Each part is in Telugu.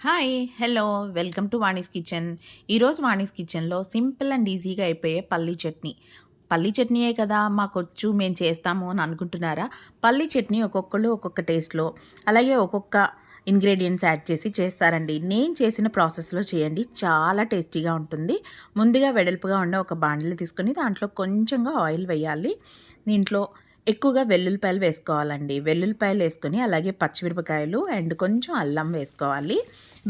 Hi hello welcome to Vani's kitchen. ఈరోజు వాణీస్ కిచెన్లో సింపుల్ అండ్ ఈజీగా అయిపోయే పల్లీ చట్నీ. పల్లీ చట్నీయే కదా మాకొచ్చు మేము చేస్తాము అని అనుకుంటున్నారా? పల్లీ చట్నీ ఒక్కొక్కళ్ళు ఒక్కొక్క టేస్ట్లో అలాగే ఒక్కొక్క ఇంగ్రీడియంట్స్ యాడ్ చేసి చేస్తారండి. నేను చేసిన ప్రాసెస్లో చేయండి, చాలా టేస్టీగా ఉంటుంది. ముందుగా వెడల్పుగా ఉండే ఒక బాండిల్ తీసుకొని దాంట్లో కొంచెంగా ఆయిల్ వేయాలి. దీంట్లో ఎక్కువగా వెల్లుల్లిపాయలు వేసుకోవాలండి. వెల్లుల్లిపాయలు వేసుకొని అలాగే పచ్చిమిరపకాయలు అండ్ కొంచెం అల్లం వేసుకోవాలి.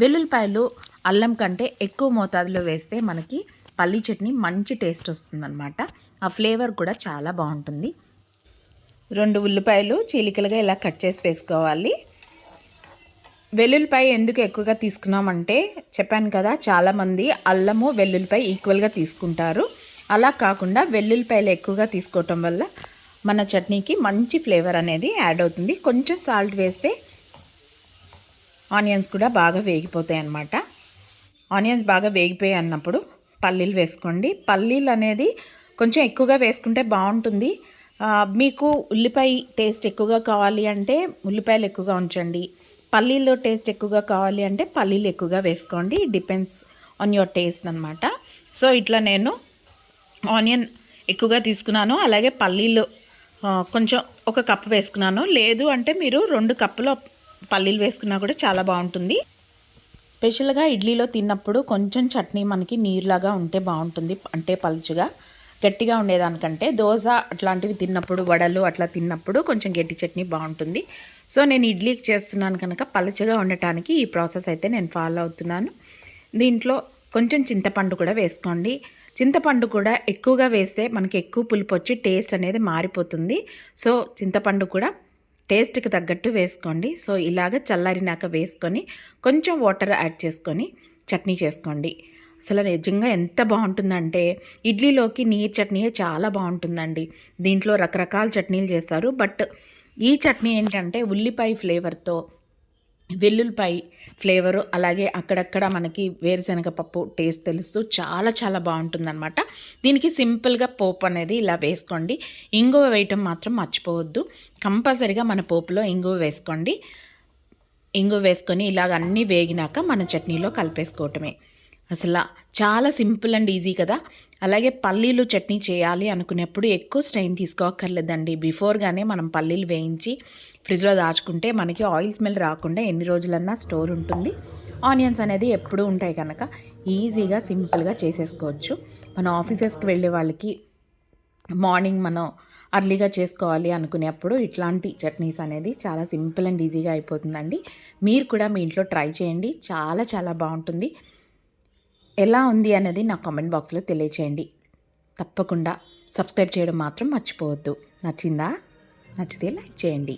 వెల్లుల్లిపాయలు అల్లం కంటే ఎక్కువ మోతాదులో వేస్తే మనకి పల్లీ చట్నీ మంచి టేస్ట్ వస్తుందన్నమాట. ఆ ఫ్లేవర్ కూడా చాలా బాగుంటుంది. 2 ఉల్లిపాయలు చీలికలుగా ఇలా కట్ చేసి వేసుకోవాలి. వెల్లుల్లిపాయ ఎందుకు ఎక్కువగా తీసుకున్నామంటే చెప్పాను కదా, చాలామంది అల్లము వెల్లుల్లిపాయ ఈక్వల్గా తీసుకుంటారు. అలా కాకుండా వెల్లుల్లిపాయలు ఎక్కువగా తీసుకోవటం వల్ల మన చట్నీకి మంచి ఫ్లేవర్ అనేది యాడ్ అవుతుంది. కొంచెం సాల్ట్ వేస్తే ఆనియన్స్ కూడా బాగా వేగిపోతాయి అన్నమాట. ఆనియన్స్ బాగా వేగిపోయాయి అన్నప్పుడు పల్లీలు వేసుకోండి. పల్లీలు అనేది కొంచెం ఎక్కువగా వేసుకుంటే బాగుంటుంది. మీకు ఉల్లిపాయ టేస్ట్ ఎక్కువగా కావాలి అంటే ఉల్లిపాయలు ఎక్కువగా ఉంచండి. పల్లీలో టేస్ట్ ఎక్కువగా కావాలి అంటే పల్లీలు ఎక్కువగా వేసుకోండి. డిపెండ్స్ ఆన్ యువర్ టేస్ట్ అనమాట. సో ఇట్లా నేను ఆనియన్ ఎక్కువగా తీసుకున్నాను, అలాగే పల్లీలు కొంచెం 1 కప్పు వేసుకున్నాను. లేదు అంటే మీరు 2 కప్పుల పల్లీలు వేసుకున్నా కూడా చాలా బాగుంటుంది. స్పెషల్గా ఇడ్లీలో తిన్నప్పుడు కొంచెం చట్నీ మనకి నీరులాగా ఉంటే బాగుంటుంది. అంటే పలుచగా గట్టిగా ఉండేదానికంటే దోశ అట్లాంటివి తిన్నప్పుడు, వడలు అట్లా తిన్నప్పుడు కొంచెం గట్టి చట్నీ బాగుంటుంది. సో నేను ఇడ్లీకి చేస్తున్నాను కనుక పలుచగా ఉండటానికి ఈ ప్రాసెస్ అయితే నేను ఫాలో అవుతున్నాను. దీంట్లో కొంచెం చింతపండు కూడా వేసుకోండి. చింతపండు కూడా ఎక్కువగా వేస్తే మనకి ఎక్కువ పులుపు వచ్చి టేస్ట్ అనేది మారిపోతుంది. సో చింతపండు కూడా టేస్ట్కి తగ్గట్టు వేసుకోండి. సో ఇలాగ చల్లారినాక వేసుకొని కొంచెం వాటర్ యాడ్ చేసుకొని చట్నీ చేసుకోండి. అసలు నిజంగా ఎంత బాగుంటుందంటే ఇడ్లీలోకి నీరు చట్నీయే చాలా బాగుంటుందండి. దీంట్లో రకరకాల చట్నీలు చేస్తారు, బట్ ఈ చట్నీ ఏంటంటే ఉల్లిపాయ ఫ్లేవర్తో వెల్లుల్లిపాయ ఫ్లేవరు అలాగే అక్కడక్కడ మనకి వేరుశనగ పప్పు టేస్ట్ తెలుస్తూ చాలా చాలా బాగుంటుందన్నమాట. దీనికి సింపుల్గా పోపు అనేది ఇలా వేసుకోండి. ఇంగువ వేయటం మాత్రం మర్చిపోవద్దు. కంపల్సరీగా మన పోపులో ఇంగువ వేసుకోండి. ఇంగువ వేసుకొని ఇలాగ అన్నీ వేగినాక మన చట్నీలో కలిపేసుకోవటమే. అసలు చాలా సింపుల్ అండ్ ఈజీ కదా. అలాగే పల్లీలు చట్నీ చేయాలి అనుకునేప్పుడు ఎక్కువ స్ట్రెయిన్ తీసుకోక్కర్లేదండి. బిఫోర్గానే మనం పల్లీలు వేయించి ఫ్రిడ్జ్లో దాచుకుంటే మనకి ఆయిల్ స్మెల్ రాకుండా ఎన్ని రోజులన్నా స్టోర్ ఉంటుంది. ఆనియన్స్ అనేది ఎప్పుడూ ఉంటాయి కనుక ఈజీగా సింపుల్గా చేసేసుకోవచ్చు. మన ఆఫీసెస్కి వెళ్ళే వాళ్ళకి మార్నింగ్ మనం అర్లీగా చేసుకోవాలి అనుకునేప్పుడు ఇట్లాంటి చట్నీస్ అనేది చాలా సింపుల్ అండ్ ఈజీగా అయిపోతుందండి. మీరు కూడా మీ ఇంట్లో ట్రై చేయండి, చాలా చాలా బాగుంటుంది. ఎలా ఉంది అనేది నా కామెంట్ బాక్స్లో తెలియచేయండి. తప్పకుండా సబ్స్క్రైబ్ చేయడం మాత్రం మర్చిపోవద్దు. నచ్చిందా? నచ్చితే లైక్ చేయండి.